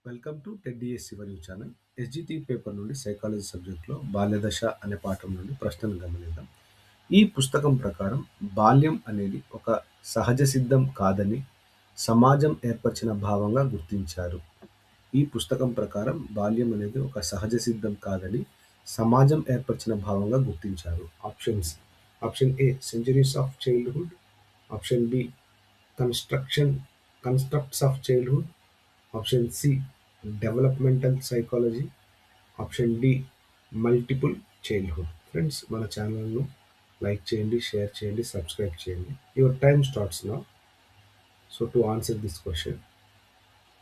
Welcome to టెడ్డిఎస్ శివన్యూ channel. SGT paper నుండి సైకాలజీ సబ్జెక్ట్లో బాల్యదశ అనే పాఠం నుండి ప్రశ్నను గమనిద్దాం. ఈ పుస్తకం ప్రకారం బాల్యం అనేది ఒక సహజ సిద్ధం కాదని సమాజం ఏర్పరిచిన భావంగా గుర్తించారు. ఈ పుస్తకం ప్రకారం బాల్యం అనేది ఒక సహజ సిద్ధం కాదని సమాజం ఏర్పరిచిన భావంగా గుర్తించారు. Options: option A centuries of childhood, option B constructs of childhood, option C developmental psychology, option D multiple childhood. Friends, మన ఛానల్ను లైక్ చేయండి, షేర్ చేయండి, సబ్స్క్రైబ్ చేయండి. Your time starts now. So to answer this question,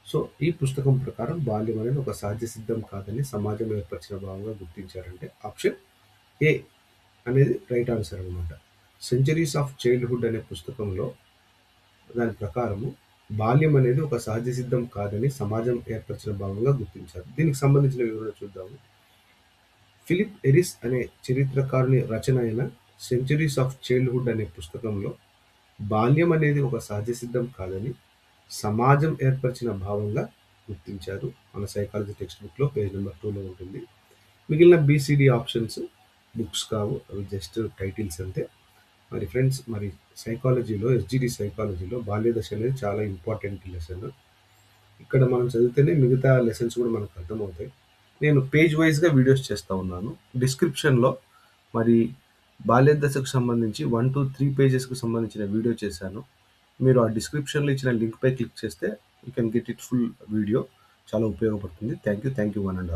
so ఈ పుస్తకం ప్రకారం బాల్యం అనేది ఒక సహజ సిద్ధం కాదని సమాజం ఏర్పరిచిన భావంగా గుర్తించారంటే ఆప్షన్ ఏ అనేది రైట్ ఆన్సర్ అనమాట. సెంచరీస్ ఆఫ్ చైల్డ్హుడ్ అనే పుస్తకంలో దాని ప్రకారము బాల్యం అనేది ఒక సహజ సిద్ధం కాదని సమాజం ఏర్పరిచిన భావంగా గుర్తించారు. దీనికి సంబంధించిన వివరణ చూద్దాము. ఫిలిప్ ఎరిస్ అనే చరిత్రకారుని రచన అయిన సెంచరీస్ ఆఫ్ చైల్డ్హుడ్ అనే పుస్తకంలో బాల్యం అనేది ఒక సహజ సిద్ధం కాదని సమాజం ఏర్పరిచిన భావంగా గుర్తించారు. మన సైకాలజీ టెక్స్ట్ బుక్లో పేజ్ నెంబర్ 2లో ఉంటుంది. మిగిలిన బీసీడీ ఆప్షన్స్ బుక్స్ కావు, అవి జస్ట్ టైటిల్స్ అంతే. మరి ఫ్రెండ్స్, మరి సైకాలజీలో ఎస్జిడి సైకాలజీలో బాల్యదశ అనేది చాలా ఇంపార్టెంట్ లెసన్. ఇక్కడ మనం చదివితేనే మిగతా లెసన్స్ కూడా మనకు అర్థమవుతాయి. నేను పేజ్ వైజ్గా వీడియోస్ చేస్తూ ఉన్నాను. డిస్క్రిప్షన్లో మరి బాల్యదశకు సంబంధించి 1 to 3 పేజెస్కి సంబంధించిన వీడియో చేశాను. మీరు ఆ డిస్క్రిప్షన్లో ఇచ్చిన లింక్పై క్లిక్ చేస్తే you can get it full video. చాలా ఉపయోగపడుతుంది. Thank you one and all.